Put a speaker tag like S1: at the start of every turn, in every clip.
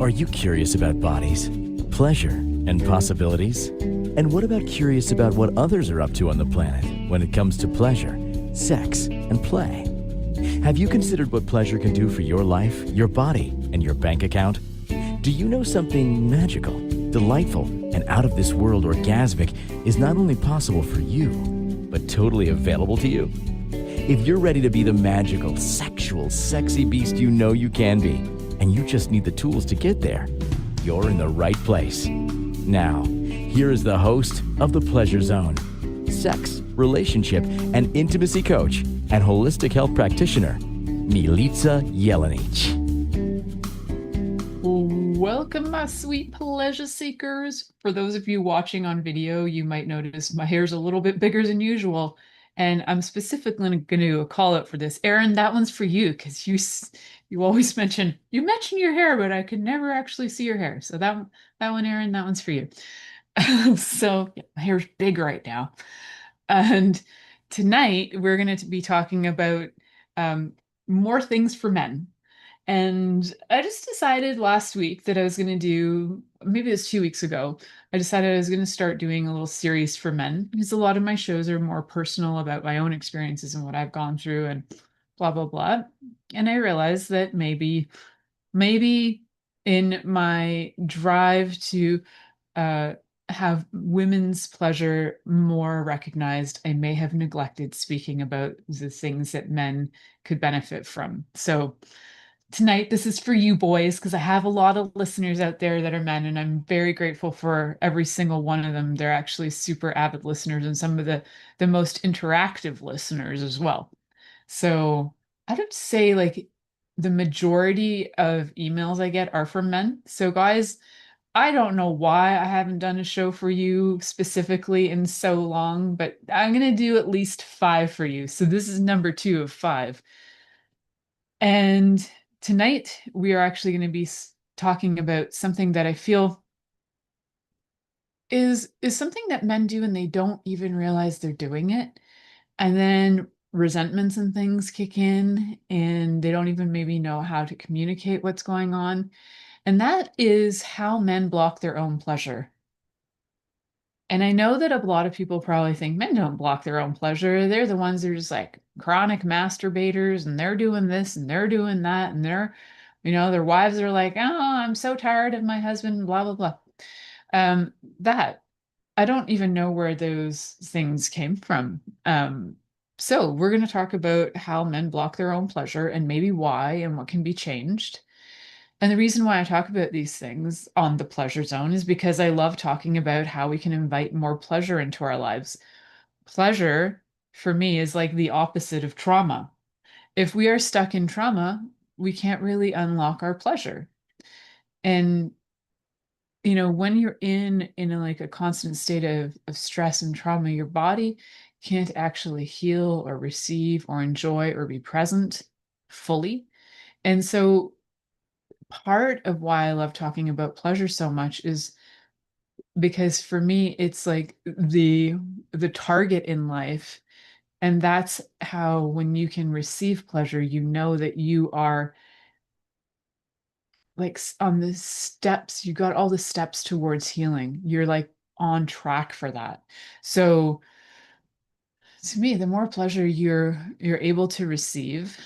S1: Are you curious about bodies, pleasure, and possibilities? And what about curious about what others are up to on the planet when it comes to pleasure, sex, and play? Have you considered what pleasure can do for your life, your body, and your bank account? Do you know something magical, delightful, and out of this world orgasmic is not only possible for you, but totally available to you? If you're ready to be the magical, sexual, sexy beast you know you can be, and you just need the tools to get there, you're in the right place. Now, here is the host of The Pleasure Zone, sex, relationship, and intimacy coach and holistic health practitioner, Milica Jelenic.
S2: Welcome, my sweet pleasure seekers. For those of you watching on video, you might notice my hair's a little bit bigger than usual. And I'm specifically going to do a call out for this. Erin, that one's for you because you always mention your hair, but I could never actually see your hair. So that one, Erin, that one's for you. So yeah, my hair's big right now. And tonight we're going to be talking about more things for men. And I just decided last week that I was going to do, maybe it was 2 weeks ago, I decided I was going to start doing a little series for men because a lot of my shows are more personal about my own experiences and what I've gone through and blah, blah, blah. And I realized that maybe in my drive to uh, have women's pleasure more recognized, I may have neglected speaking about the things that men could benefit from. So, tonight, this is for you boys because I have a lot of listeners out there that are men, and I'm very grateful for every single one of them. They're actually super avid listeners and some of the most interactive listeners as well. So I would say like the majority of emails I get are from men. So guys, I don't know why I haven't done a show for you specifically in so long, but I'm gonna do at least 5 for you. So this is number 2 of 5. And tonight we are actually going to be talking about something that I feel is something that men do and they don't even realize they're doing it. And then resentments and things kick in and they don't even maybe know how to communicate what's going on. And that is how men block their own pleasure. And I know that a lot of people probably think men don't block their own pleasure. They're the ones that are just like chronic masturbators and they're doing this and they're doing that. And their wives are like, oh, I'm so tired of my husband, blah, blah, blah. That I don't even know where those things came from. So we're going to talk about how men block their own pleasure and maybe why and what can be changed. And the reason why I talk about these things on the pleasure zone is because I love talking about how we can invite more pleasure into our lives. Pleasure, for me, is like the opposite of trauma. If we are stuck in trauma, we can't really unlock our pleasure. And when you're in like a constant state of stress and trauma, your body can't actually heal or receive or enjoy or be present fully. And so part of why I love talking about pleasure so much is because for me it's like the target in life, and that's how when you can receive pleasure you know that you are like on the steps, you got all the steps towards healing, you're like on track for that. So to me, the more pleasure you're able to receive,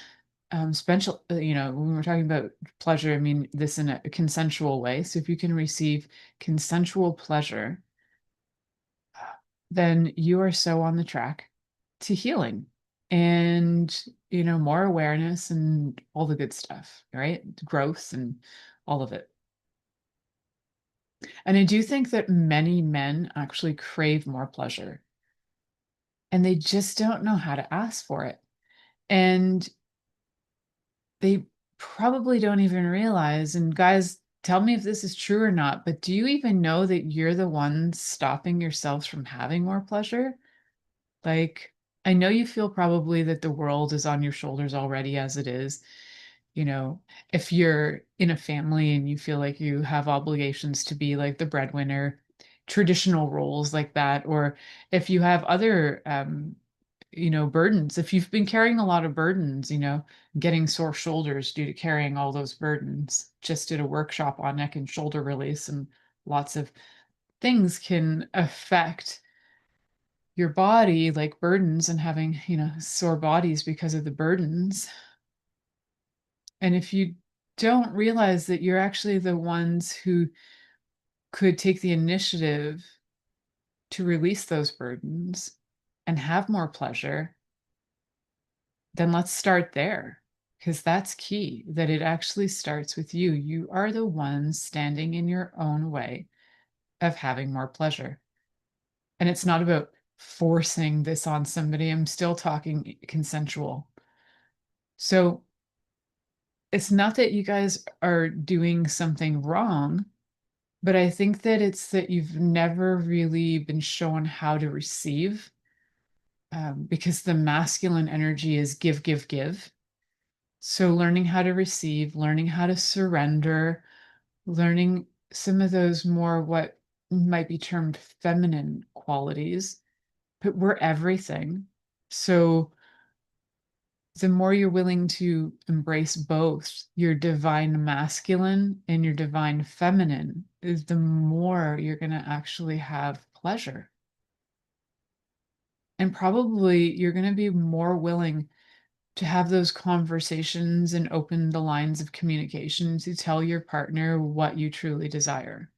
S2: special, when we're talking about pleasure, I mean this in a consensual way. So if you can receive consensual pleasure, then you are so on the track to healing and, more awareness and all the good stuff, right? Growth and all of it. And I do think that many men actually crave more pleasure and they just don't know how to ask for it. And they probably don't even realize, and guys, tell me if this is true or not, but do you even know that you're the one stopping yourselves from having more pleasure? Like, I know you feel probably that the world is on your shoulders already as it is. You know, if you're in a family and you feel like you have obligations to be like the breadwinner, traditional roles like that, or if you have other burdens. If you've been carrying a lot of burdens, getting sore shoulders due to carrying all those burdens. Just did a workshop on neck and shoulder release, and lots of things can affect your body, like burdens, and having, sore bodies because of the burdens. And if you don't realize that you're actually the ones who could take the initiative to release those burdens and have more pleasure, then let's start there. Because that's key, that it actually starts with you. You are the ones standing in your own way of having more pleasure. And it's not about forcing this on somebody. I'm still talking consensual. So it's not that you guys are doing something wrong, but I think that it's that you've never really been shown how to receive, because the masculine energy is give, give, give. So learning how to receive, learning how to surrender, learning some of those more what might be termed feminine qualities, but we're everything. So the more you're willing to embrace both your divine masculine and your divine feminine, is the more you're going to actually have pleasure. And probably you're going to be more willing to have those conversations and open the lines of communication to tell your partner what you truly desire.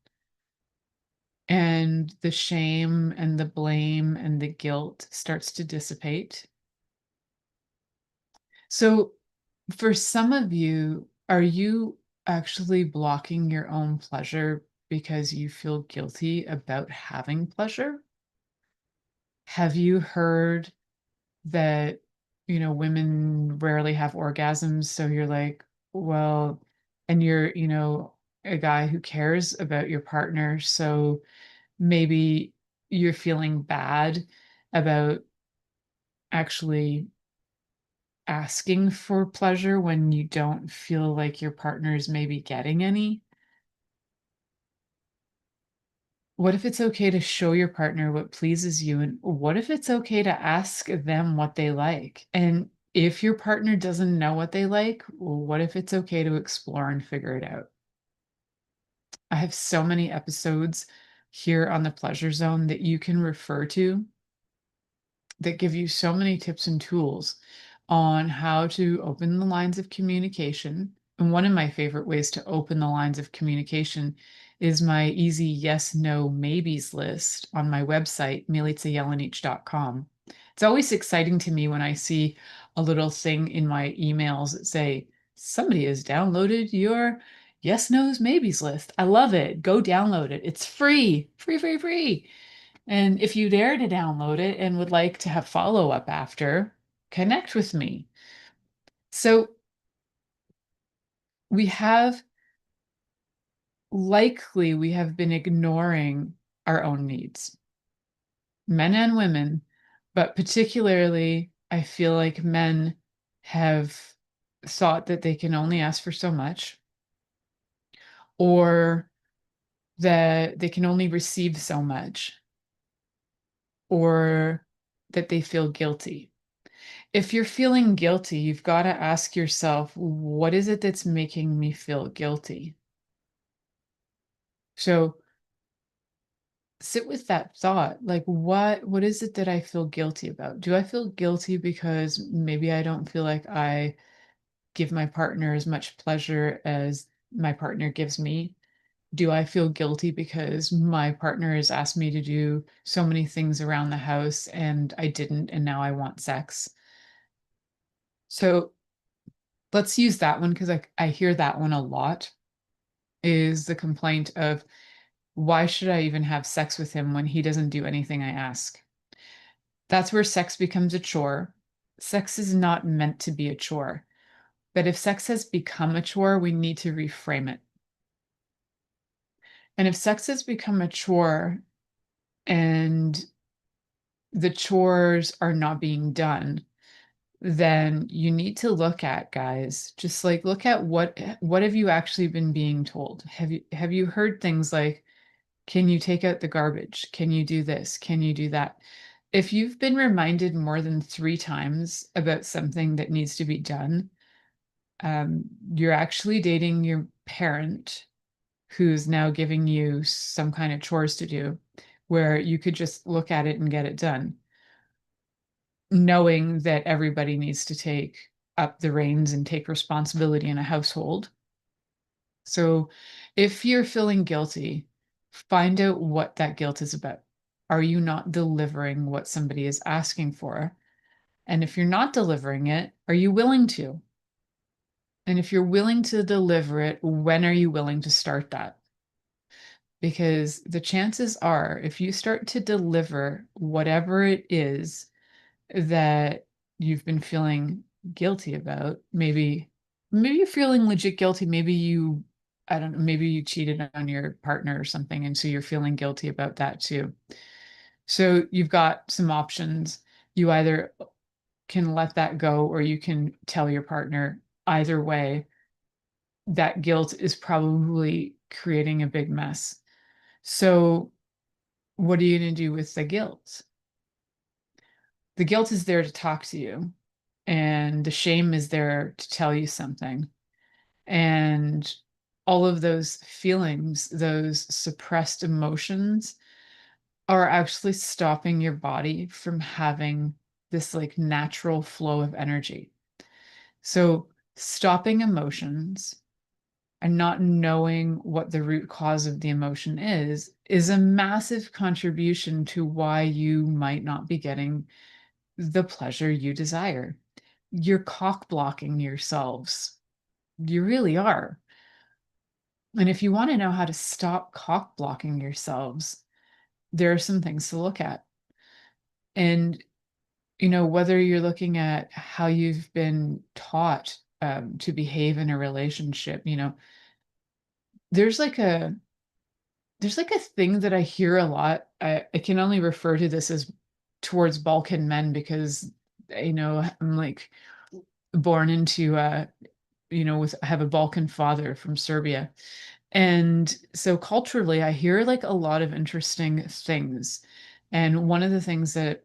S2: And the shame and the blame and the guilt starts to dissipate. So, for some of you, are you actually blocking your own pleasure because you feel guilty about having pleasure? Have you heard that, women rarely have orgasms? So you're like, well, and you're, a guy who cares about your partner. So maybe you're feeling bad about actually asking for pleasure when you don't feel like your partner is maybe getting any. What if it's okay to show your partner what pleases you? And what if it's okay to ask them what they like? And if your partner doesn't know what they like, well, what if it's okay to explore and figure it out? I have so many episodes here on the Pleasure Zone that you can refer to that give you so many tips and tools on how to open the lines of communication. And one of my favorite ways to open the lines of communication is my easy yes, no, maybes list on my website, milicajelenic.com. It's always exciting to me when I see a little thing in my emails that say, somebody has downloaded your yes, no's, maybes list. I love it. Go download it. It's free, free, free, free. And if you dare to download it and would like to have follow up after, connect with me. So we have we have been ignoring our own needs, men and women, but particularly I feel like men have thought that they can only ask for so much, or that they can only receive so much, or that they feel guilty. If you're feeling guilty, you've got to ask yourself, what is it that's making me feel guilty? So sit with that thought. Like, what is it that I feel guilty about? Do I feel guilty because maybe I don't feel like I give my partner as much pleasure as my partner gives me? Do I feel guilty because my partner has asked me to do so many things around the house and I didn't, and now I want sex? So let's use that one, because I hear that one a lot, is the complaint of, why should I even have sex with him when he doesn't do anything I ask? That's where sex becomes a chore. Sex is not meant to be a chore. But if sex has become a chore, we need to reframe it. And if sex has become a chore and the chores are not being done, then you need to look at, guys, just like look at what have you actually been being told? Have you heard things like, can you take out the garbage? Can you do this? Can you do that? If you've been reminded more than 3 times about something that needs to be done, you're actually dating your parent who's now giving you some kind of chores to do where you could just look at it and get it done, knowing that everybody needs to take up the reins and take responsibility in a household. So if you're feeling guilty, find out what that guilt is about. Are you not delivering what somebody is asking for? And if you're not delivering it, are you willing to? And if you're willing to deliver it, when are you willing to start that? Because the chances are, if you start to deliver whatever it is that you've been feeling guilty about, maybe you're feeling legit guilty, maybe you, I don't know, maybe you cheated on your partner or something, and so you're feeling guilty about that too. So you've got some options. You either can let that go or you can tell your partner. Either way, that guilt is probably creating a big mess. So what are you going to do with the guilt? The guilt is there to talk to you, and the shame is there to tell you something. And all of those feelings, those suppressed emotions, are actually stopping your body from having this like natural flow of energy. So, stopping emotions and not knowing what the root cause of the emotion is a massive contribution to why you might not be getting the pleasure you desire. You're cock blocking yourselves. You really are. And if you want to know how to stop cock blocking yourselves, there are some things to look at. And, whether you're looking at how you've been taught to behave in a relationship, there's like a there's like a thing that I hear a lot. I can only refer to this as towards Balkan men because I'm like born into I have a Balkan father from Serbia. And so culturally, I hear like a lot of interesting things. And one of the things that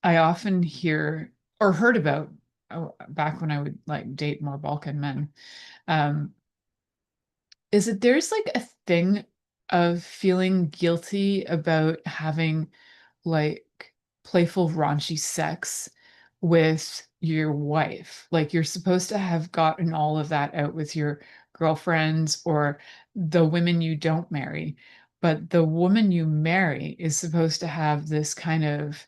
S2: I often hear or heard about back when I would like date more Balkan men, um, is that there's like a thing of feeling guilty about having like playful, raunchy sex with your wife. Like you're supposed to have gotten all of that out with your girlfriends or the women you don't marry. But the woman you marry is supposed to have this kind of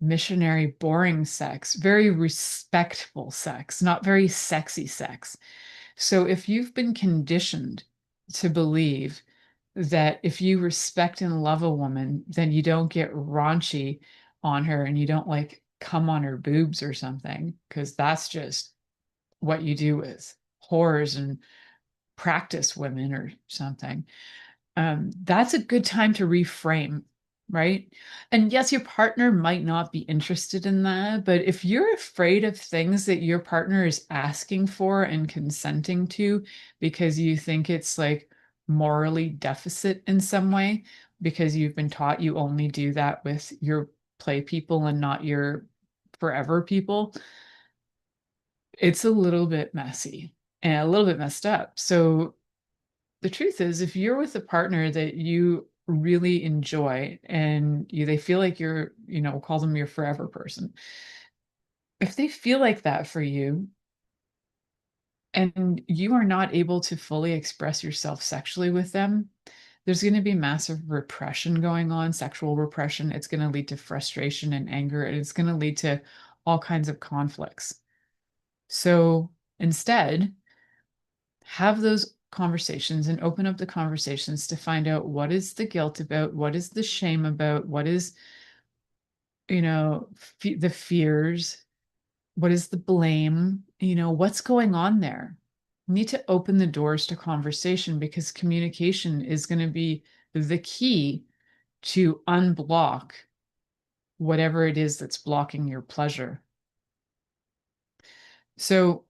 S2: missionary, boring sex, very respectful sex, not very sexy sex. So if you've been conditioned to believe that if you respect and love a woman, then you don't get raunchy on her and you don't like come on her boobs or something, because that's just what you do with whores and practice women or something. That's a good time to reframe, right? And yes, your partner might not be interested in that, but if you're afraid of things that your partner is asking for and consenting to because you think it's like morally deficit in some way, because you've been taught you only do that with your play people and not your forever people, it's a little bit messy and a little bit messed up. So the truth is, if you're with a partner that you really enjoy and they feel like you're, call them your forever person, if they feel like that for you and you are not able to fully express yourself sexually with them, there's going to be massive repression going on, sexual repression. It's going to lead to frustration and anger, and it's going to lead to all kinds of conflicts. So instead, have those conversations and open up the conversations to find out what is the guilt about, what is the shame about, what is, the fears, what is the blame, what's going on there. You need to open the doors to conversation because communication is going to be the key to unblock whatever it is that's blocking your pleasure. So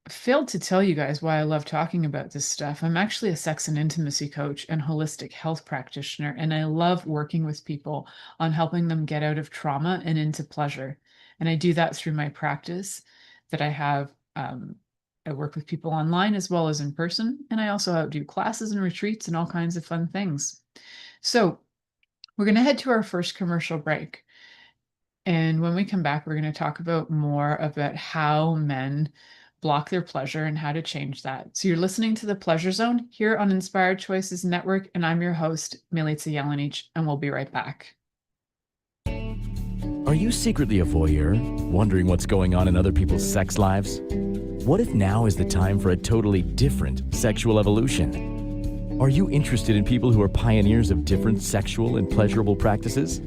S2: failed to tell you guys why I love talking about this stuff. I'm actually a sex and intimacy coach and holistic health practitioner, and I love working with people on helping them get out of trauma and into pleasure. And I do that through my practice that I have. I work with people online as well as in person, and I also do classes and retreats and all kinds of fun things. So we're going to head to our first commercial break. And when we come back, we're going to talk about more about how men block their pleasure and how to change that. So you're listening to the Pleasure Zone here on Inspired Choices Network, and I'm your host, Milica Jelenic, and we'll be right back.
S1: Are you secretly a voyeur, wondering what's going on in other people's sex lives? What if now is the time for a totally different sexual evolution? Are you interested in people who are pioneers of different sexual and pleasurable practices?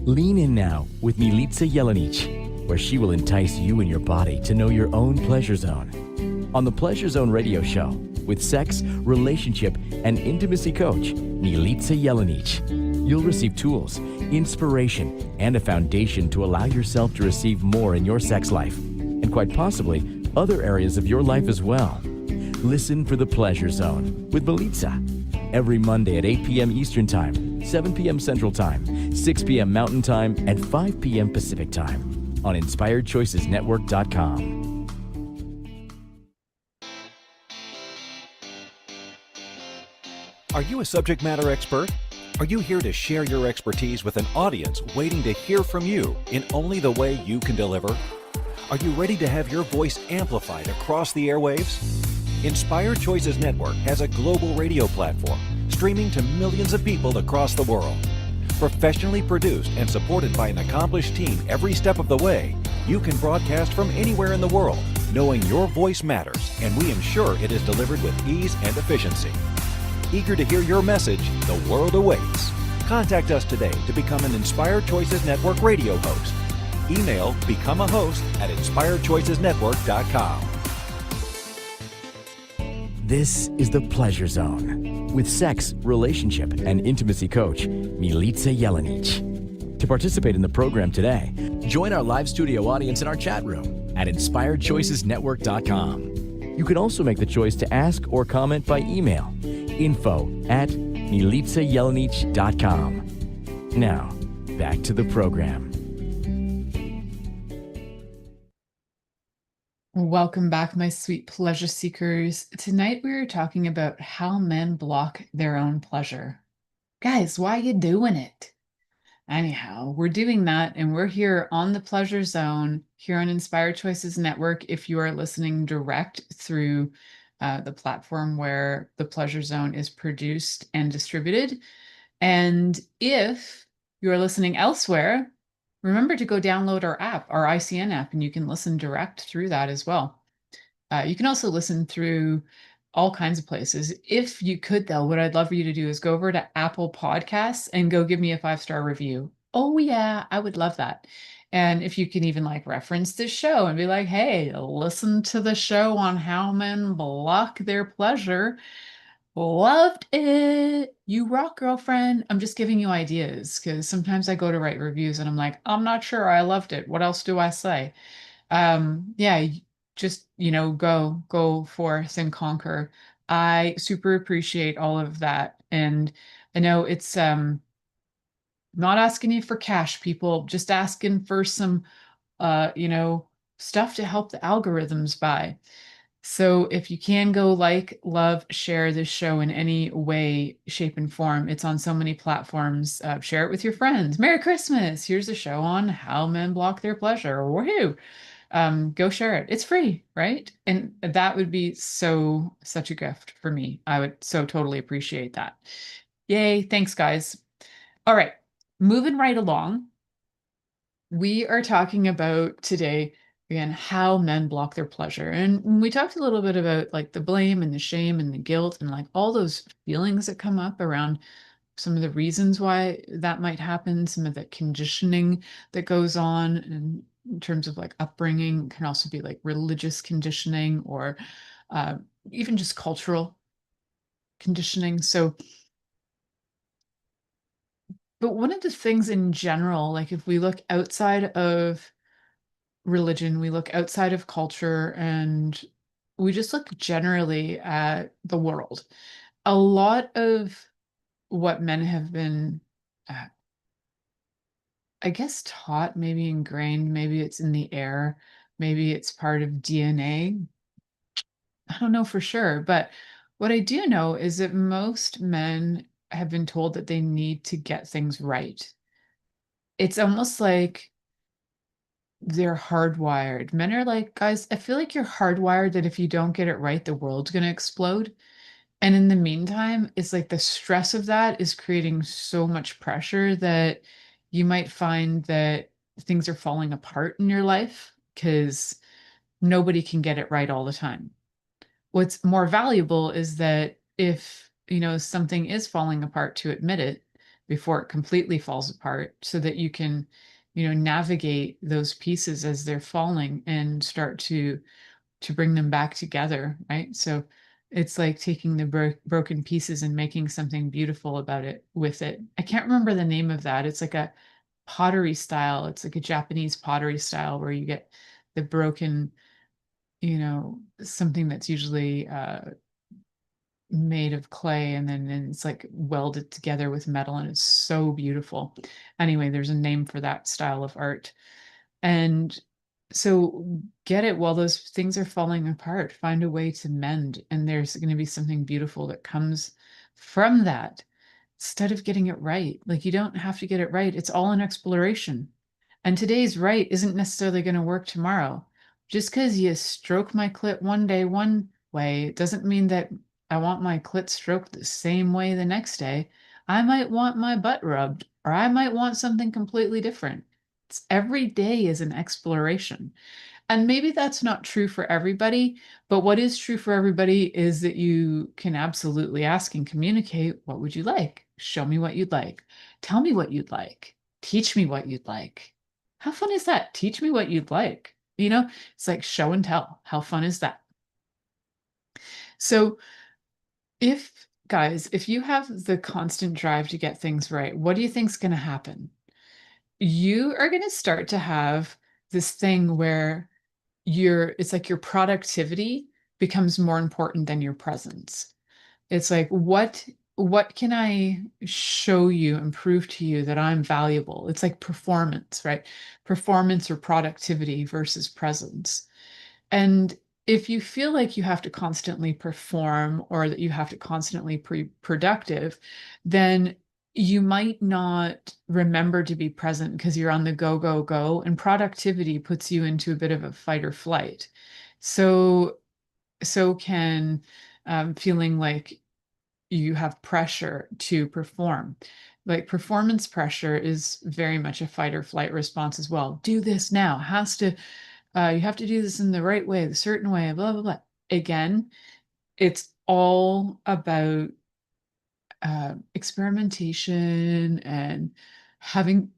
S1: Lean in now with Milica Jelenic, where she will entice you and your body to know your own pleasure zone. On the Pleasure Zone radio show, with sex, relationship, and intimacy coach, Milica Jelenic, you'll receive tools, inspiration, and a foundation to allow yourself to receive more in your sex life, and quite possibly other areas of your life as well. Listen for the Pleasure Zone with Milica every Monday at 8 p.m. Eastern Time, 7 p.m. Central Time, 6 p.m. Mountain Time, and 5 p.m. Pacific Time on InspiredChoicesNetwork.com.
S3: Are you a subject matter expert? Are you here to share your expertise with an audience waiting to hear from you in only the way you can deliver? Are you ready to have your voice amplified across the airwaves? Inspired Choices Network has a global radio platform streaming to millions of people across the world. Professionally produced and supported by an accomplished team every step of the way, you can broadcast from anywhere in the world, knowing your voice matters, and we ensure it is delivered with ease and efficiency. Eager to hear your message, the world awaits. Contact us today to become an Inspired Choices Network radio host. Email becomeahost@inspiredchoicesnetwork.com.
S1: This is the Pleasure Zone with sex, relationship, and intimacy coach, Milica Jelenic. To participate in the program today, join our live studio audience in our chat room at InspiredChoicesNetwork.com. You can also make the choice to ask or comment by email, info@milicajelenic.com. Now, back to the program.
S2: Welcome back, my sweet pleasure seekers. Tonight we are talking about how men block their own pleasure. Guys, why you doing it? Anyhow, we're doing that, and we're here on the Pleasure Zone here on Inspired Choices Network. If you are listening direct through the platform where the Pleasure Zone is produced and distributed, and if you are listening elsewhere, remember to go download our app, our ICN app, and you can listen direct through that as well. You can also listen through all kinds of places. If you could, though, what I'd love for you to do is go over to Apple Podcasts and go give me a 5-star review. Oh, yeah, I would love that. And if you can even like reference this show and be like, hey, listen to the show on how men block their pleasure. Loved it. You rock, girlfriend. I'm just giving you ideas because sometimes I go to write reviews and I'm like, I'm not sure. I loved it. What else do I say? Yeah, just, go forth and conquer. I super appreciate all of that. And I know it's not asking you for cash, people, just asking for some stuff to help the algorithms by. So if you can go like, love, share this show in any way, shape, and form, it's on so many platforms. Share it with your friends. Merry Christmas. Here's a show on how men block their pleasure. Woohoo. Go share it. It's free, right? And that would be such a gift for me. I would so totally appreciate that. Yay. Thanks, guys. All right. Moving right along. We are talking about today, again, how men block their pleasure. And we talked a little bit about like the blame and the shame and the guilt and like all those feelings that come up around some of the reasons why that might happen, some of the conditioning that goes on in terms of like upbringing. It can also be like religious conditioning or even just cultural conditioning. So, but one of the things in general, like if we look outside of religion, we look outside of culture and we just look generally at the world. A lot of what men have been, uh, I guess, taught, maybe ingrained, maybe it's in the air, maybe it's part of DNA. I don't know for sure, but what I do know is that most men have been told that they need to get things right. It's almost like they're hardwired. Men are like, guys, I feel like you're hardwired that if you don't get it right, the world's going to explode. And in the meantime, it's like the stress of that is creating so much pressure that you might find that things are falling apart in your life because nobody can get it right all the time. What's more valuable is that if, something is falling apart, to admit it before it completely falls apart so that you can, navigate those pieces as they're falling and start to bring them back together, right? So it's like taking the broken pieces and making something beautiful about it with it. I can't remember the name of that. It's like a pottery style. It's like a Japanese pottery style where you get the broken, something that's usually made of clay and it's like welded together with metal and it's so beautiful. Anyway, there's a name for that style of art. And so get it while those things are falling apart, find a way to mend, and there's going to be something beautiful that comes from that instead of getting it right. Like you don't have to get it right. It's all an exploration. And today's right isn't necessarily going to work tomorrow. Just because you stroke my clit one day one way, it doesn't mean that I want my clit stroked the same way the next day. I might want my butt rubbed, or I might want something completely different. Every day is an exploration. And maybe that's not true for everybody, but what is true for everybody is that you can absolutely ask and communicate, what would you like? Show me what you'd like. Tell me what you'd like. Teach me what you'd like. How fun is that? Teach me what you'd like. It's like show and tell. How fun is that? So if you have the constant drive to get things right, what do you think's going to happen? You are going to start to have this thing where it's like your productivity becomes more important than your presence. It's like, what can I show you and prove to you that I'm valuable? It's like performance, right? Performance or productivity versus presence. And if you feel like you have to constantly perform or that you have to constantly be productive, then you might not remember to be present because you're on the go, go, go. And productivity puts you into a bit of a fight or flight. So can feeling like you have pressure to perform. Like performance pressure is very much a fight or flight response as well. Do this now. You have to do this in the right way, the certain way, blah, blah, blah. Again, it's all about experimentation and having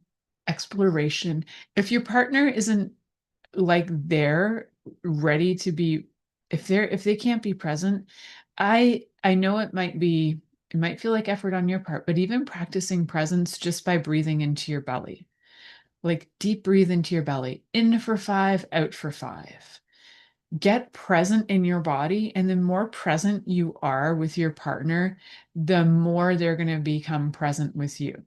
S2: exploration. If your partner isn't like they're ready to be, if they can't be present, I know it might feel like effort on your part, but even practicing presence just by breathing into your belly, like deep breathe into your belly, in for 5, out for 5. Get present in your body, and the more present you are with your partner, the more they're going to become present with you.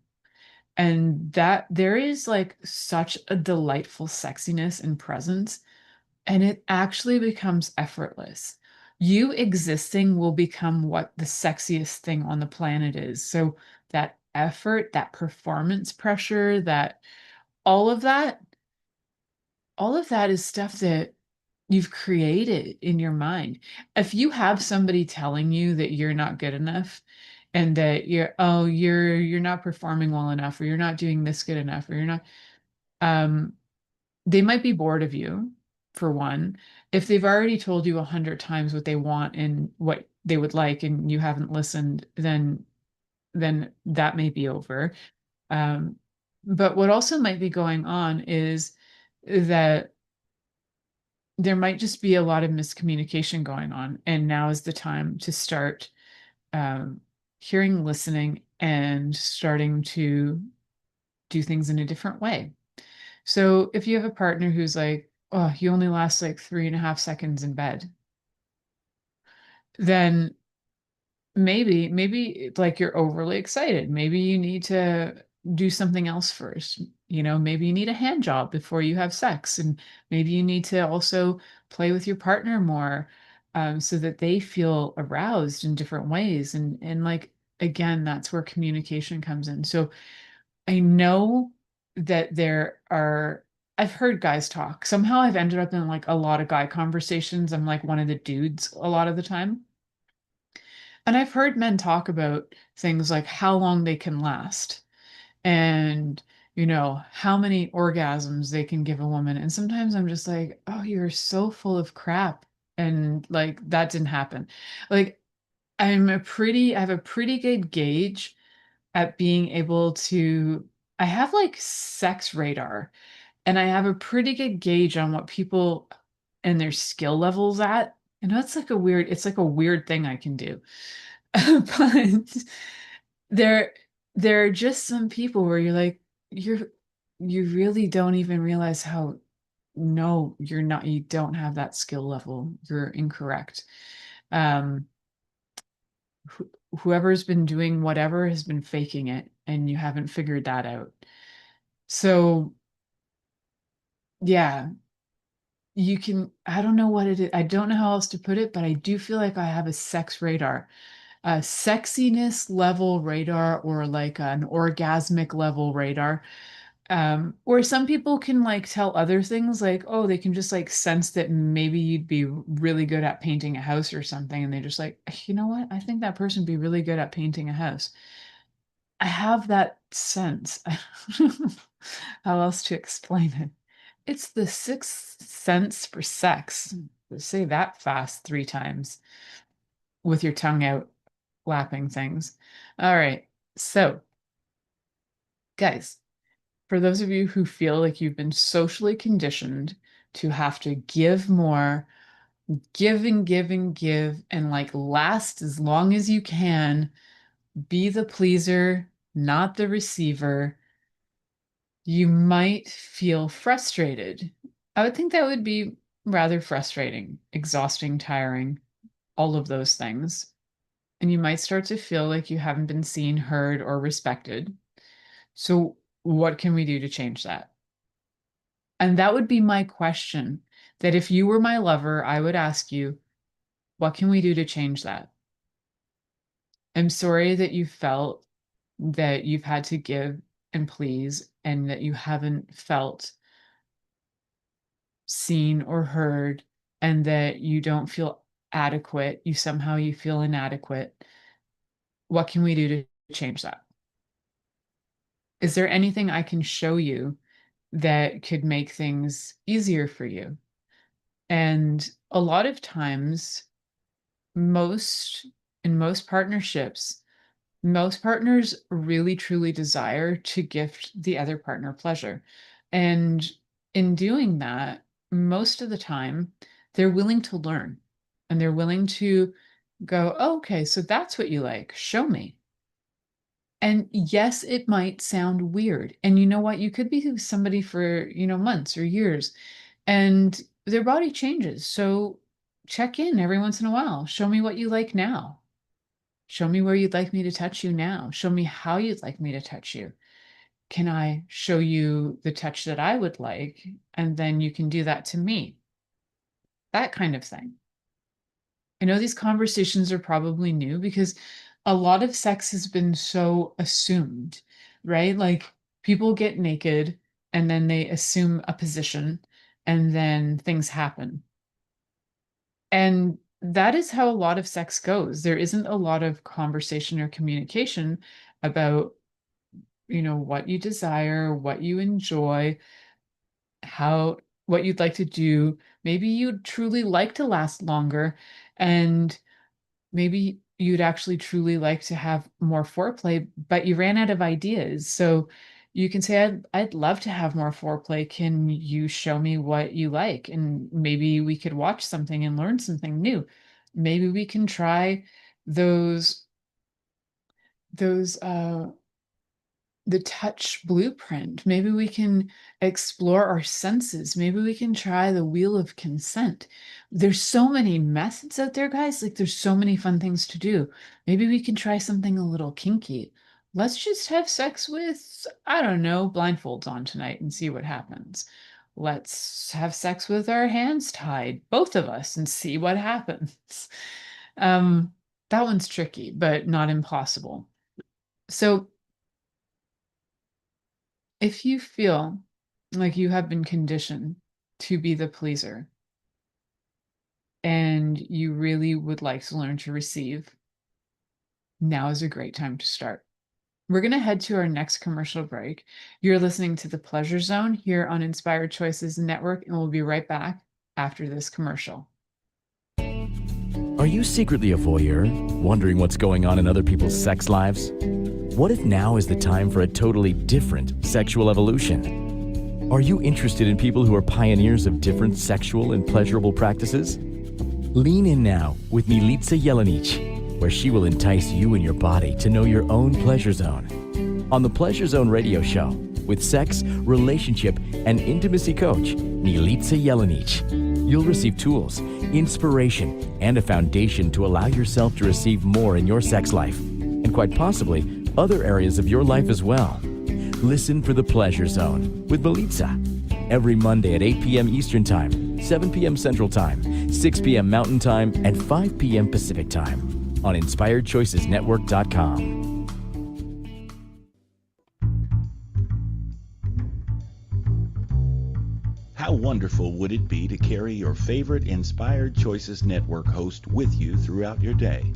S2: And that there is like such a delightful sexiness and presence, and it actually becomes effortless. You existing will become what the sexiest thing on the planet is. So that effort, that performance pressure, that all of that, all of that is stuff that you've created in your mind. If you have somebody telling you that you're not good enough and that you're not performing well enough, or you're not doing this good enough, or you're not, um, they might be bored of you, for one. If they've already told you 100 times what they want and what they would like, and you haven't listened, then that may be over. Um, but what also might be going on is that there might just be a lot of miscommunication going on. And now is the time to start um, hearing, listening, and starting to do things in a different way. So if you have a partner who's like, oh, you only last like 3.5 seconds in bed, then maybe like you're overly excited. Maybe you need to do something else first. Maybe you need a hand job before you have sex, and maybe you need to also play with your partner more, so that they feel aroused in different ways. And like, again, that's where communication comes in. So I know that I've heard guys talk. Somehow I've ended up in like a lot of guy conversations. I'm like one of the dudes a lot of the time. And I've heard men talk about things like how long they can last and, how many orgasms they can give a woman. And sometimes I'm just like, oh, you're so full of crap. And like, that didn't happen. Like, I have a pretty good gauge at being able to, I have like sex radar, and I have a pretty good gauge on what people and their skill levels at. It's like a weird thing I can do. But there there are just some people where you're like, you really don't even realize how, no, you're not, you don't have that skill level. You're incorrect. Um, Whoever's been doing whatever has been faking it, and you haven't figured that out. So yeah, I don't know what it is. I don't know how else to put it, but I do feel like I have a sex radar, a sexiness level radar, or like an orgasmic level radar. Or some people can like tell other things, like, oh, they can just like sense that maybe you'd be really good at painting a house or something. And they just like, you know what? I think that person would be really good at painting a house. I have that sense. I don't know how else to explain it. It's the sixth sense for sex. Say that fast 3 times with your tongue out, lapping things. All right. So, guys, for those of you who feel like you've been socially conditioned to have to give more, give and give and give, and like last as long as you can, be the pleaser, not the receiver, you might feel frustrated. I would think that would be rather frustrating, exhausting, tiring, all of those things. And you might start to feel like you haven't been seen, heard, or respected. So, what can we do to change that? And that would be my question. That if you were my lover, I would ask you, what can we do to change that? I'm sorry that you felt that you've had to give and please, and that you haven't felt seen or heard, and that you don't feel adequate. You feel inadequate. What can we do to change that? Is there anything I can show you that could make things easier for you? And a lot of times, most in most partnerships, most partners really truly desire to gift the other partner pleasure. And in doing that, most of the time, they're willing to learn, and they're willing to go, oh, okay, so that's what you like. Show me. And yes, it might sound weird. And you know what? You could be with somebody for, months or years, and their body changes. So check in every once in a while. Show me what you like now. Show me where you'd like me to touch you now. Show me how you'd like me to touch you. Can I show you the touch that I would like? And then you can do that to me. That kind of thing. I know these conversations are probably new because a lot of sex has been so assumed, right? Like, people get naked and then they assume a position, and then things happen. And that is how a lot of sex goes. There isn't a lot of conversation or communication about, what you desire, what you enjoy, how what you'd like to do. Maybe you'd truly like to last longer, and maybe you'd actually truly like to have more foreplay, but you ran out of ideas. So you can say, I'd love to have more foreplay. Can you show me what you like? And maybe we could watch something and learn something new. Maybe we can try those the touch blueprint. Maybe we can explore our senses. Maybe we can try the wheel of consent. There's so many methods out there, guys. Like there's so many fun things to do. Maybe we can try something a little kinky. Let's just have sex with, I don't know, blindfolds on tonight and see what happens. Let's have sex with our hands tied, both of us, and see what happens. That one's tricky, but not impossible. So if you feel like you have been conditioned to be the pleaser and you really would like to learn to receive, now is a great time to start. We're going to head to our next commercial break. You're listening to The Pleasure Zone here on Inspired Choices Network, and we'll be right back after this commercial.
S1: Are you secretly a voyeur, wondering what's going on in other people's sex lives? What if now is the time for a totally different sexual evolution? Are you interested in people who are pioneers of different sexual and pleasurable practices? Lean in now with Milica Jelenic, where she will entice you and your body to know your own pleasure zone. On the Pleasure Zone radio show, with sex, relationship, and intimacy coach, Milica Jelenic, you'll receive tools, inspiration, and a foundation to allow yourself to receive more in your sex life, and quite possibly other areas of your life as well. Listen for The Pleasure Zone with Milica every Monday at 8 p.m. Eastern Time, 7 p.m. Central Time, 6 p.m. Mountain Time, and 5 p.m. Pacific Time on InspiredChoicesNetwork.com.
S4: How wonderful would it be to carry your favorite Inspired Choices Network host with you throughout your day?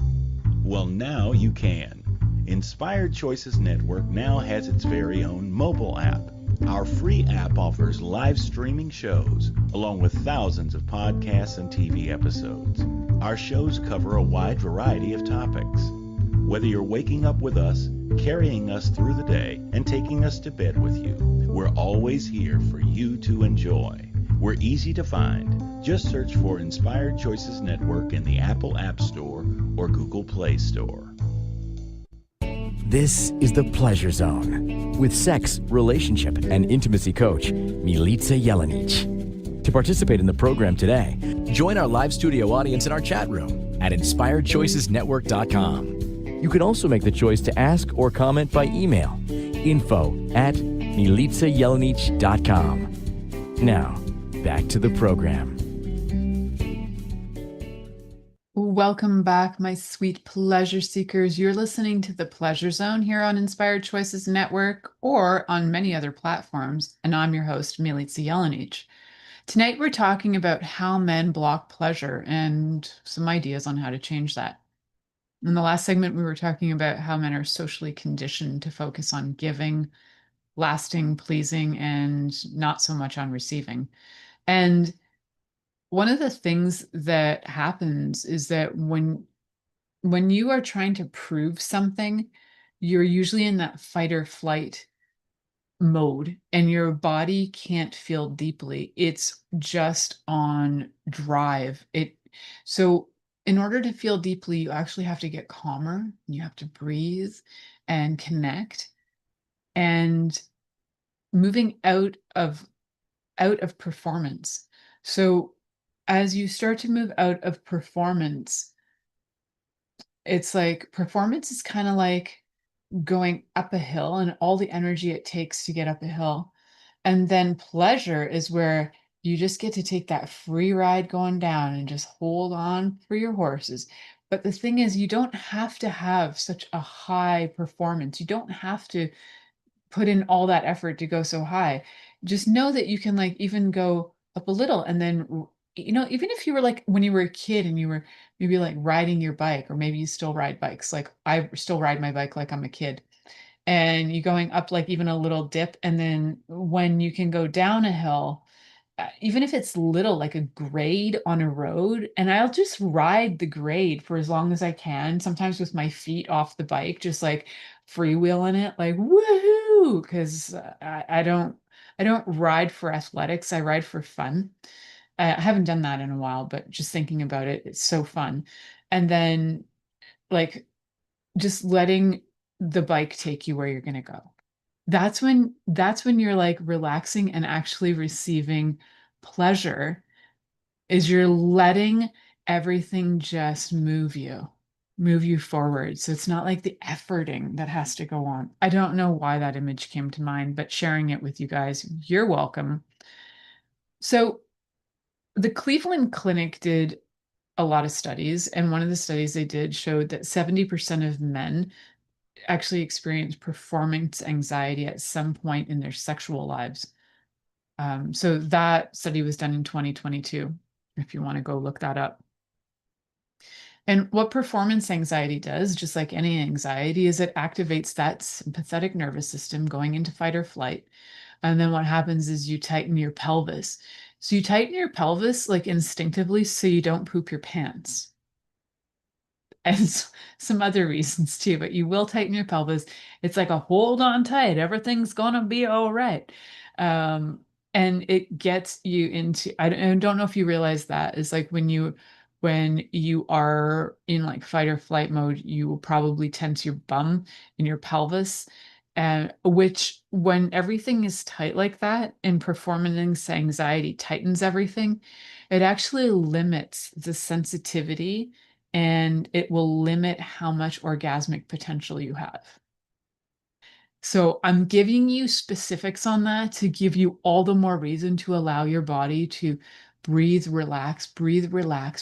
S4: Well, now you can. Inspired Choices Network now has its very own mobile app. Our free app offers live streaming shows, along with thousands of podcasts and TV episodes. Our shows cover a wide variety of topics. Whether you're waking up with us, carrying us through the day, and taking us to bed with you, we're always here for you to enjoy. We're easy to find. Just search for Inspired Choices Network in the Apple App Store or Google Play Store.
S1: This is The Pleasure Zone with sex, relationship, and intimacy coach, Milica Jelenic. To participate in the program today, join our live studio audience in our chat room at InspiredChoicesNetwork.com. You can also make the choice to ask or comment by email, info@milicajelenic.com. Now, back to the program.
S2: Welcome back, my sweet pleasure seekers. You're listening to The Pleasure Zone here on Inspired Choices Network or on many other platforms, and I'm your host, Milica Jelenic. Tonight, we're talking about how men block pleasure and some ideas on how to change that. In the last segment, we were talking about how men are socially conditioned to focus on giving, lasting, pleasing, and not so much on receiving. And one of the things that happens is that when you are trying to prove something, you're usually in that fight or flight mode and your body can't feel deeply. It's just on drive. So in order to feel deeply, you actually have to get calmer. You have to breathe and connect, and moving out of performance. So as you start to move out of performance, it's like performance is kind of like going up a hill and all the energy it takes to get up a hill. And then pleasure is where you just get to take that free ride going down and just hold on for your horses. But the thing is, you don't have to have such a high performance. You don't have to put in all that effort to go so high. Just know that you can like even go up a little and then even if you were like when you were a kid and you were maybe like riding your bike, or maybe you still ride bikes, like I still ride my bike like I'm a kid, and you're going up like even a little dip, and then when you can go down a hill, even if it's little, like a grade on a road, and I'll just ride the grade for as long as I can, sometimes with my feet off the bike, just like freewheeling it, like woohoo, because I don't ride for athletics, I ride for fun. I haven't done that in a while, but just thinking about it, it's so fun. And then like just letting the bike take you where you're going to go. that's when you're like relaxing and actually receiving pleasure, is you're letting everything just move you forward. So it's not like the efforting that has to go on. I don't know why that image came to mind, but sharing it with you guys, you're welcome. So the Cleveland Clinic did a lot of studies, and one of the studies they did showed that 70% of men actually experience performance anxiety at some point in their sexual lives. So that study was done in 2022, if you want to go look that up. And what performance anxiety does, just like any anxiety, is it activates that sympathetic nervous system going into fight or flight. And then what happens is you tighten your pelvis. So you tighten your pelvis like instinctively so you don't poop your pants. And some other reasons too, but you will tighten your pelvis. It's like a hold on tight, everything's gonna be all right. Um, and it gets you into, I don't know if you realize that is like when you are in like fight or flight mode, you will probably tense your bum and your pelvis. And which when everything is tight like that and performance anxiety tightens everything, it actually limits the sensitivity and it will limit how much orgasmic potential you have. So I'm giving you specifics on that to give you all the more reason to allow your body to breathe, relax,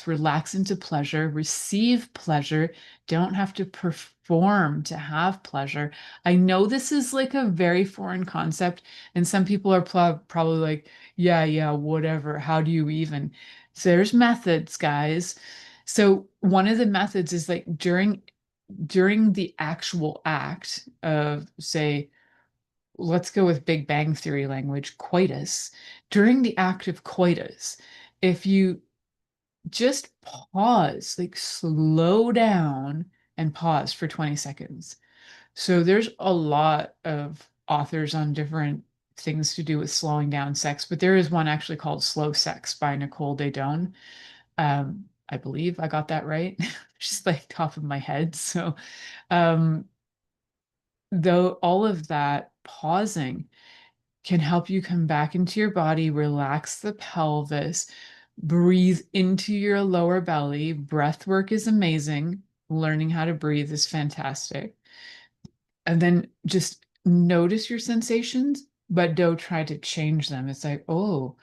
S2: relax into pleasure, receive pleasure. Don't have to perform to have pleasure. I know this is like a very foreign concept, and some people are probably like, yeah, whatever. How do you even? So there's methods, guys. So one of the methods is like during the actual act of, say, let's go with Big Bang Theory language, coitus, during the act of coitus, if you just pause, like slow down and pause for 20 seconds. So there's a lot of authors on different things to do with slowing down sex, but there is one actually called Slow Sex by Nicole Daedone. I believe I got that right. Just like top of my head. So um, though all of that pausing can help you come back into your body, relax the pelvis, breathe into your lower belly. Breath work is amazing. Learning how to breathe is fantastic. And then just notice your sensations, but don't try to change them. It's like, oh,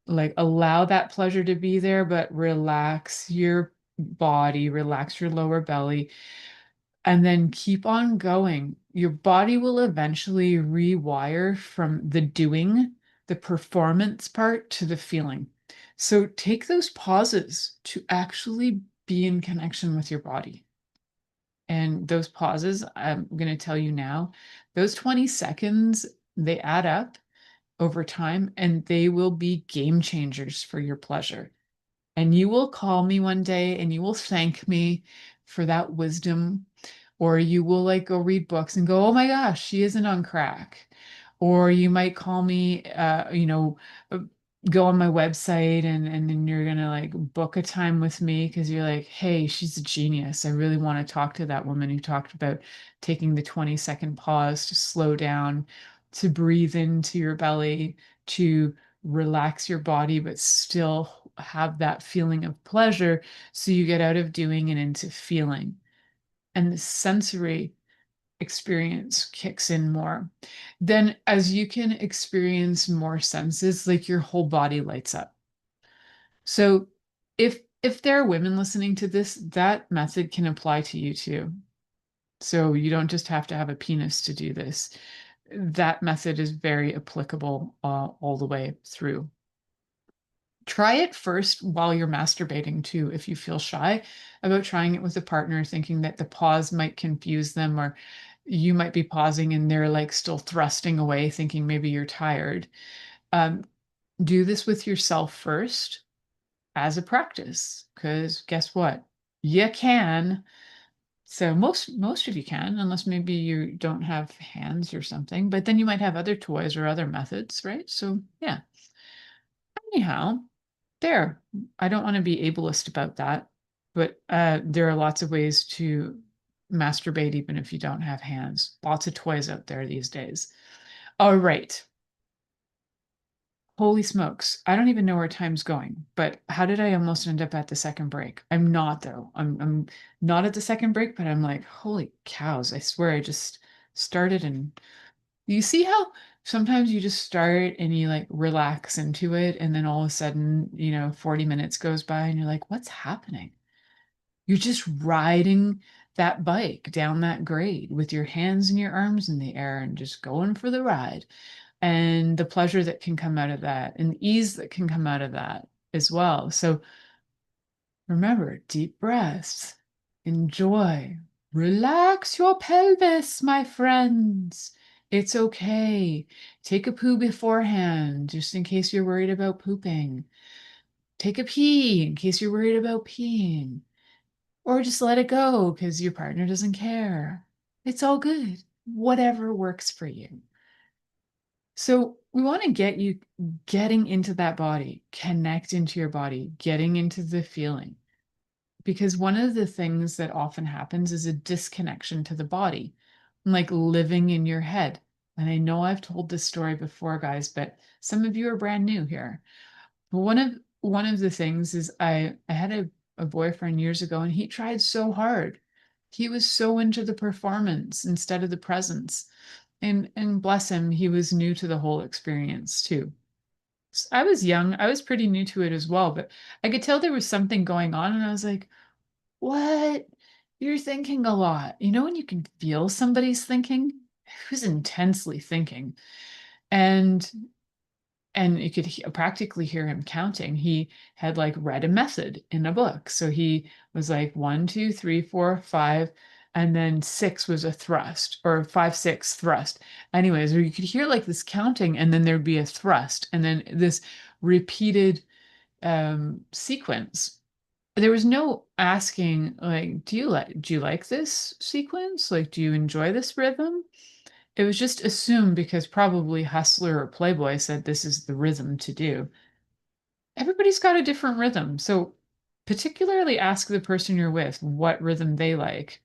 S2: like allow that pleasure to be there, but relax your body, relax your lower belly, and then keep on going. Your body will eventually rewire from the doing, the performance part to the feeling. So take those pauses to actually be in connection with your body. And those pauses, I'm going to tell you now, those 20 seconds, they add up over time and they will be game changers for your pleasure. And you will call me one day and you will thank me for that wisdom, or you will like go read books and go, oh my gosh, she isn't on crack. Or you might call me, uh, go on my website and then you're gonna like book a time with me because you're like, hey, she's a genius. I really want to talk to that woman who talked about taking the 20-second pause to slow down, to breathe into your belly, to relax your body, but still have that feeling of pleasure. So you get out of doing and into feeling. And the sensory experience kicks in more. Then, as you can experience more senses, like your whole body lights up. So, if there are women listening to this, that method can apply to you too. So you don't just have to have a penis to do this. That method is very applicable all the way through. Try it first while you're masturbating too, if you feel shy about trying it with a partner, thinking that the pause might confuse them, or you might be pausing and they're like still thrusting away, thinking maybe you're tired. Um, do this with yourself first as a practice, because guess what? You can. So most of you can, unless maybe you don't have hands or something, but then you might have other toys or other methods, right? So yeah. Anyhow, there. I don't want to be ableist about that, but there are lots of ways to masturbate even if you don't have hands. Lots of toys out there these days. All right. Holy smokes. I don't even know where time's going, but how did I almost end up at the second break? I'm not though. I'm not at the second break, but I'm like, holy cows. I swear I just started, and you see how sometimes you just start and you like relax into it, and then all of a sudden, 40 minutes goes by and you're like, what's happening? You're just riding that bike down that grade with your hands and your arms in the air and just going for the ride. And the pleasure that can come out of that and ease that can come out of that as well. So remember, deep breaths, enjoy, relax your pelvis, my friends. It's okay. Take a poo beforehand, just in case you're worried about pooping. Take a pee in case you're worried about peeing. Or just let it go because your partner doesn't care. It's all good. Whatever works for you. So we want to get you getting into that body, connect into your body, getting into the feeling. Because one of the things that often happens is a disconnection to the body, like living in your head. And I know I've told this story before, guys, but some of you are brand new here. One of the things is I had a boyfriend years ago, and he tried so hard. He was so into the performance instead of the presence. And bless him, he was new to the whole experience too. I was young, I was pretty new to it as well, but I could tell there was something going on, and I was like, what? You're thinking a lot. You know when you can feel somebody's thinking? He was intensely thinking. And you could practically hear him counting. He had like read a method in a book. So he was like 1, 2, 3, 4, 5, and then 6 was a thrust, or 5, 6 thrust. Anyways, or you could hear like this counting, and then there'd be a thrust, and then this repeated sequence. There was no asking like, do you like this sequence? Like, do you enjoy this rhythm? It was just assumed because probably Hustler or Playboy said this is the rhythm to do. Everybody's got a different rhythm. So particularly ask the person you're with what rhythm they like.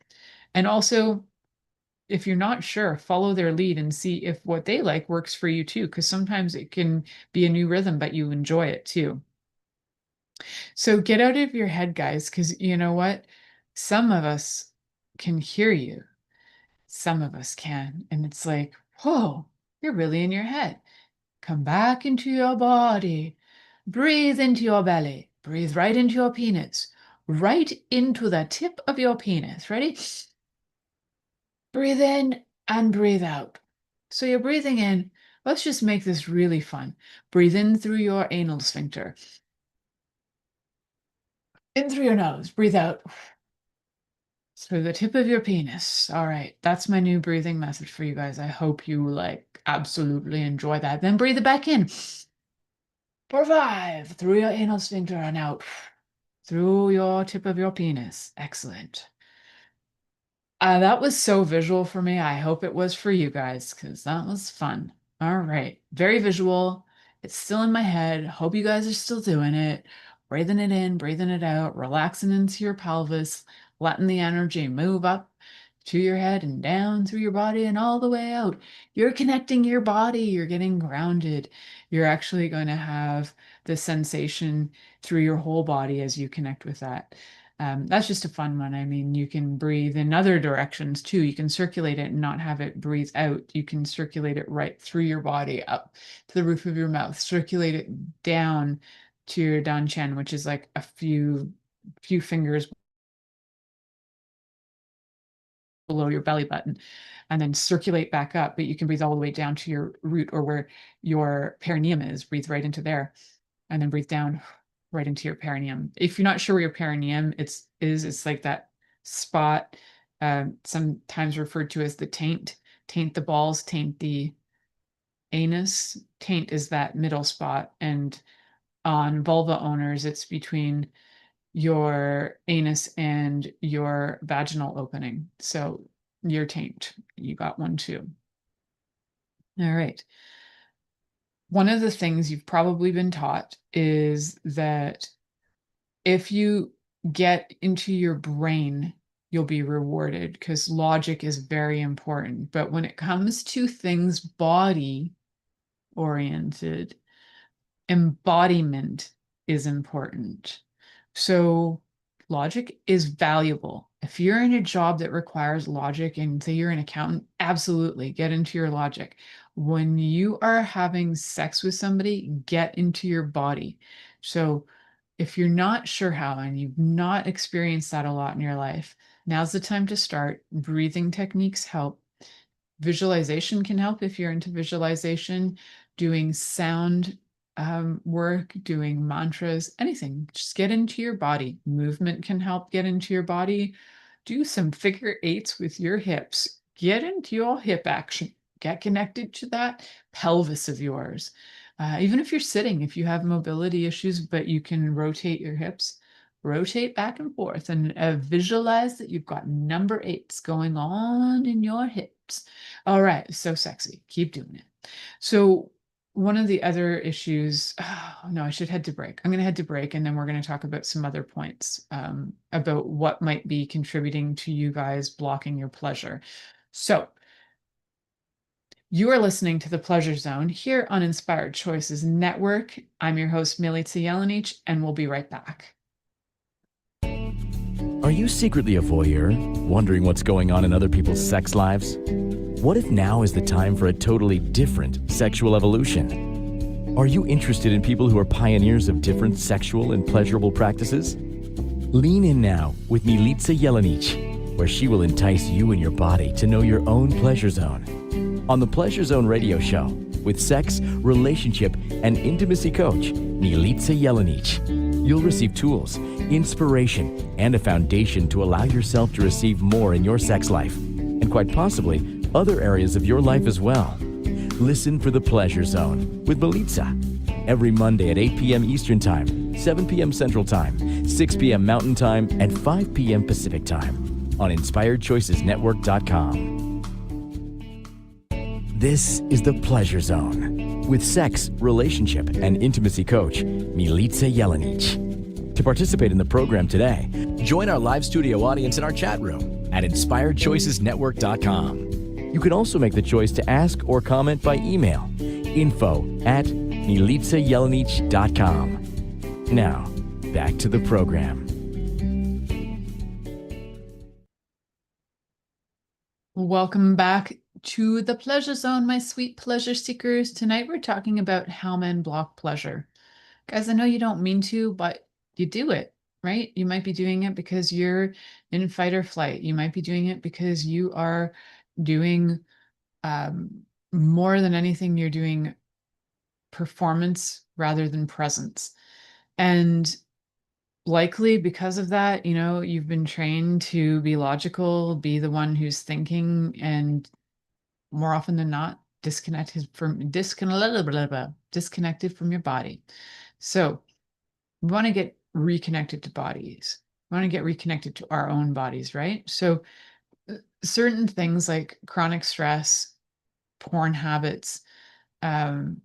S2: And also, if you're not sure, follow their lead and see if what they like works for you too, because sometimes it can be a new rhythm, but you enjoy it too. So get out of your head, guys, because you know what? Some of us can hear you. Some of us can. And it's like, whoa, you're really in your head. Come back into your body. Breathe into your belly. Breathe right into your penis. Right into the tip of your penis. Ready? Breathe in and breathe out. So you're breathing in. Let's just make this really fun. Breathe in through your anal sphincter. In through your nose. Breathe out through the tip of your penis. All right. That's my new breathing method for you guys. I hope you like absolutely enjoy that. Then breathe it back in. For 5, through your anal sphincter and out through your tip of your penis. Excellent. That was so visual for me. I hope it was for you guys because that was fun. All right. Very visual. It's still in my head. Hope you guys are still doing it. Breathing it in, breathing it out, relaxing into your pelvis, letting the energy move up to your head and down through your body and all the way out. You're connecting your body. You're getting grounded. You're actually going to have the sensation through your whole body as you connect with that. That's just a fun one. I mean, you can breathe in other directions too. You can circulate it and not have it breathe out. You can circulate it right through your body up to the roof of your mouth. Circulate it down to your dantian, which is like a few fingers below your belly button, and then circulate back up. But you can breathe all the way down to your root, or where your perineum is. Breathe right into there, and then breathe down right into your perineum. If you're not sure where your perineum it's like that spot, sometimes referred to as the taint. Taint the balls, taint the anus. Taint is that middle spot, and on vulva owners, it's between your anus and your vaginal opening. So your taint, you got one too. All right. One of the things you've probably been taught is that if you get into your brain you'll be rewarded, because logic is very important. But when it comes to things body oriented, embodiment is important. So logic is valuable. If you're in a job that requires logic, and say you're an accountant, absolutely get into your logic. When you are having sex with somebody, get into your body. So if you're not sure how, and you've not experienced that a lot in your life, now's the time to start. Breathing techniques help. Visualization can help if you're into visualization, doing sound work, doing mantras, anything. Just get into your body. Movement can help get into your body. Do some figure eights with your hips. Get into your hip action. Get connected to that pelvis of yours. Even if you're sitting, if you have mobility issues, but you can rotate your hips, rotate back and forth, and visualize that you've got number eights going on in your hips. All right, so sexy. Keep doing it. So one of the other issues, oh, no, I should head to break. I'm going to head to break, and then we're going to talk about some other points about what might be contributing to you guys blocking your pleasure. So you are listening to The Pleasure Zone here on Inspired Choices Network. I'm your host, Milica Jelenic, and we'll be right back.
S1: Are you secretly a voyeur, wondering what's going on in other people's sex lives? What if now is the time for a totally different sexual evolution? Are you interested in people who are pioneers of different sexual and pleasurable practices? Lean in now with Milica Jelenic, where she will entice you and your body to know your own pleasure zone. On the Pleasure Zone radio show, with sex, relationship, and intimacy coach, Milica Jelenic, you'll receive tools, inspiration, and a foundation to allow yourself to receive more in your sex life, and quite possibly other areas of your life as well. Listen for The Pleasure Zone with Milica every Monday at 8 p.m. Eastern Time, 7 p.m. Central Time, 6 p.m. Mountain Time, and 5 p.m. Pacific Time on InspiredChoicesNetwork.com. This is The Pleasure Zone with sex, relationship, and intimacy coach, Milica Jelenic. To participate in the program today, join our live studio audience in our chat room at InspiredChoicesNetwork.com. You can also make the choice to ask or comment by email, info@MilicaJelenic.com. Now, back to the program.
S2: Welcome back to The Pleasure Zone, my sweet pleasure seekers. Tonight we're talking about how men block pleasure. Guys, I know you don't mean to, but you do it, right? You might be doing it because you're in fight or flight. You might be doing it because you are doing more than anything, you're doing performance rather than presence. And likely because of that, you've been trained to be logical, be the one who's thinking, and more often than not, disconnected from your body. So we want to get reconnected to bodies. We want to get reconnected to our own bodies, right? So certain things like chronic stress, porn habits, and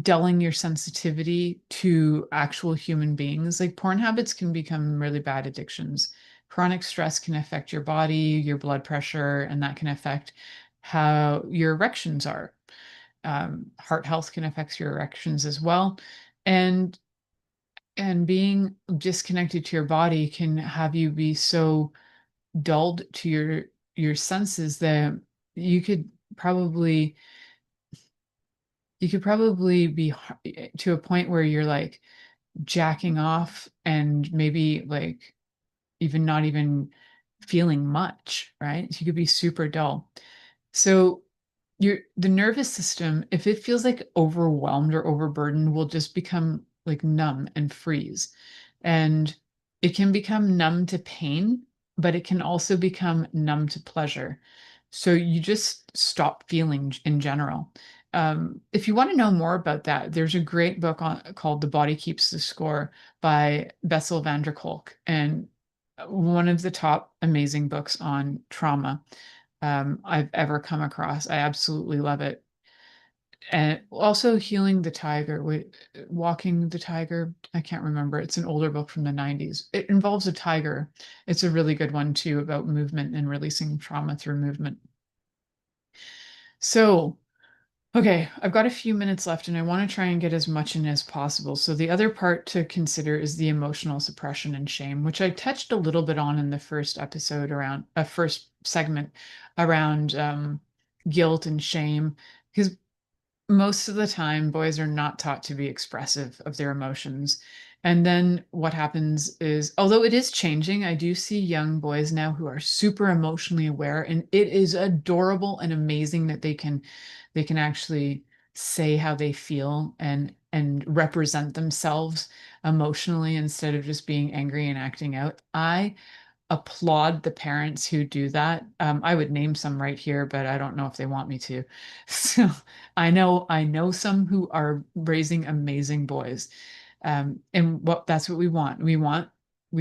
S2: dulling your sensitivity to actual human beings. Like porn habits can become really bad addictions. Chronic stress can affect your body, your blood pressure, and that can affect how your erections are. Heart health can affect your erections as well. And being disconnected to your body can have you be so dulled to your senses that you could probably be to a point where you're like jacking off and maybe like even not even feeling much, right? So you could be super dull. So the nervous system, if it feels like overwhelmed or overburdened, will just become like numb and freeze. And it can become numb to pain, but it can also become numb to pleasure. So you just stop feeling in general. If you want to know more about that, there's a great book called The Body Keeps the Score by Bessel van der Kolk, and one of the top amazing books on trauma I've ever come across. I absolutely love it. And also Healing the Tiger, Walking the Tiger. I can't remember. It's an older book from the 90s. It involves a tiger. It's a really good one too, about movement and releasing trauma through movement. So, okay, I've got a few minutes left and I want to try and get as much in as possible. So the other part to consider is the emotional suppression and shame, which I touched a little bit on in the first episode around a first segment around guilt and shame. Because most of the time, boys are not taught to be expressive of their emotions. And then what happens is, although it is changing, I do see young boys now who are super emotionally aware, and it is adorable and amazing that they can actually say how they feel and represent themselves emotionally instead of just being angry and acting out. I applaud the parents who do that. I would name some right here, but I don't know if they want me to. So I know some who are raising amazing boys. And that's what we want. We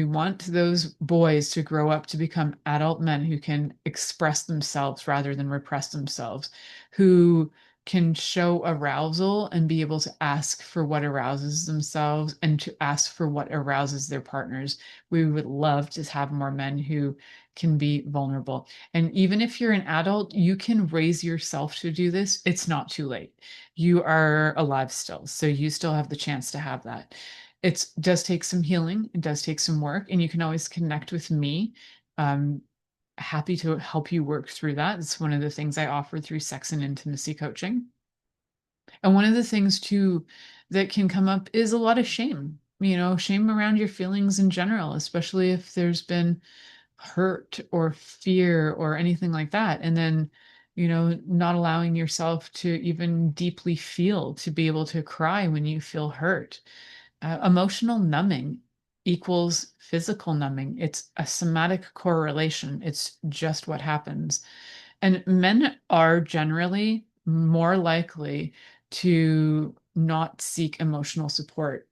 S2: want those boys to grow up to become adult men who can express themselves rather than repress themselves, who can show arousal and be able to ask for what arouses themselves and to ask for what arouses their partners. We would love to have more men who can be vulnerable. And even if you're an adult, you can raise yourself to do this. It's not too late. You are alive still, so you still have the chance to have that. It does take some healing, it does take some work, and you can always connect with me. Um, Happy to help you work through that. It's one of the things I offer through sex and intimacy coaching. And one of the things too that can come up is a lot of shame, shame around your feelings in general, especially if there's been hurt or fear or anything like that. And then, not allowing yourself to even deeply feel, to be able to cry when you feel hurt. Emotional numbing equals physical numbing. It's a somatic correlation. It's just what happens. And men are generally more likely to not seek emotional support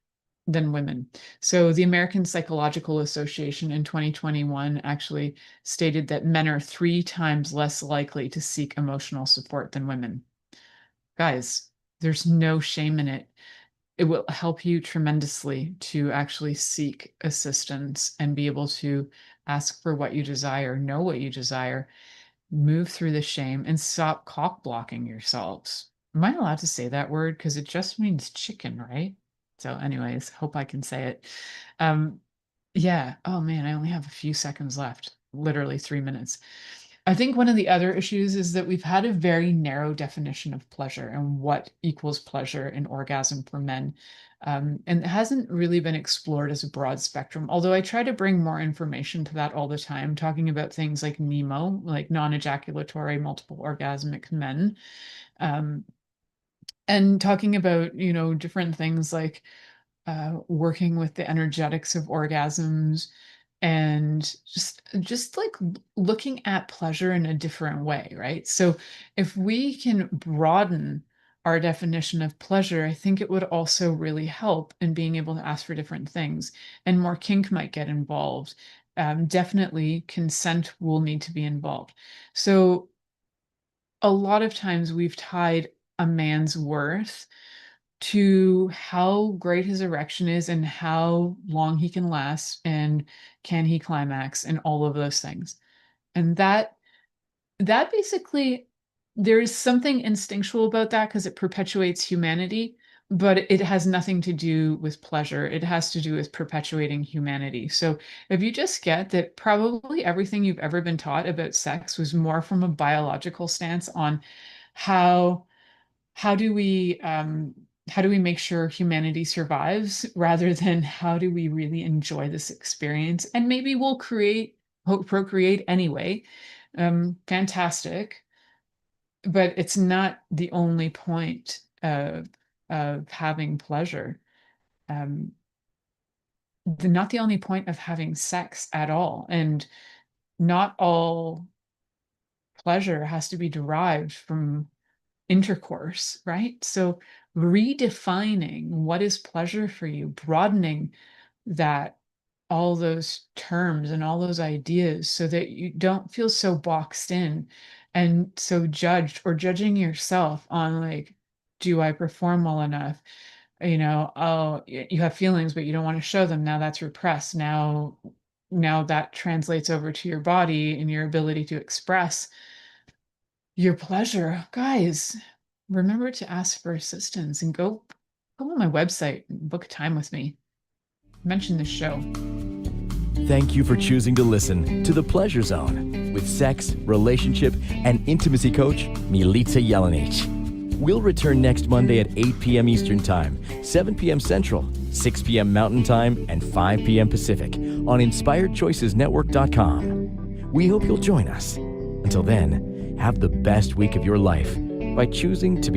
S2: than women. So the American Psychological Association in 2021 actually stated that men are 3 times less likely to seek emotional support than women. Guys, there's no shame in it. It will help you tremendously to actually seek assistance and be able to ask for what you desire, know what you desire, move through the shame, and stop cock blocking yourselves. Am I allowed to say that word? Because it just means chicken, right? So, anyways, hope I can say it. Um, yeah. Oh man, I only have a few seconds left, literally 3 minutes. I think one of the other issues is that we've had a very narrow definition of pleasure and what equals pleasure and orgasm for men. And it hasn't really been explored as a broad spectrum, although I try to bring more information to that all the time, talking about things like NEMO, like non-ejaculatory multiple orgasmic men, um, and talking about, different things like working with the energetics of orgasms and just like looking at pleasure in a different way, right? So if we can broaden our definition of pleasure, I think it would also really help in being able to ask for different things, and more kink might get involved. Definitely consent will need to be involved. So a lot of times we've tied a man's worth to how great his erection is and how long he can last and can he climax and all of those things. And that basically, there is something instinctual about that because it perpetuates humanity, but it has nothing to do with pleasure. It has to do with perpetuating humanity. So if you just get that probably everything you've ever been taught about sex was more from a biological stance on how how do we make sure humanity survives rather than how do we really enjoy this experience, and maybe we'll procreate anyway. Fantastic, but it's not the only point of having pleasure. um, Not the only point of having sex at all, and not all pleasure has to be derived from intercourse, right? So redefining what is pleasure for you, broadening that, all those terms and all those ideas so that you don't feel so boxed in and so judged, or judging yourself on like, Do I perform well enough? Oh, you have feelings, but you don't want to show them. Now that's repressed. Now that translates over to your body and your ability to express your pleasure. Guys, remember to ask for assistance and go on my website and book time with me. Mention this show.
S1: Thank you for choosing to listen to The Pleasure Zone with sex, relationship, and intimacy coach, Milica Jelenic. We'll return next Monday at 8 p.m. Eastern Time, 7 p.m. Central, 6 p.m. Mountain Time, and 5 p.m. Pacific on InspiredChoicesNetwork.com. We hope you'll join us. Until then, have the best week of your life by choosing to be